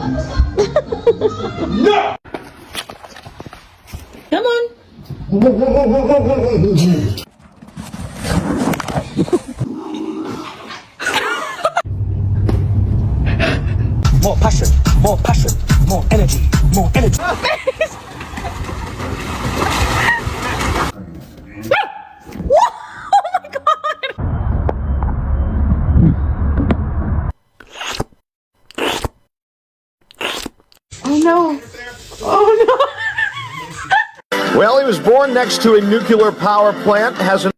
No! Come on. More passion, more energy, more energy. Oh no. Oh no. Well, he was born next to a nuclear power plant, has an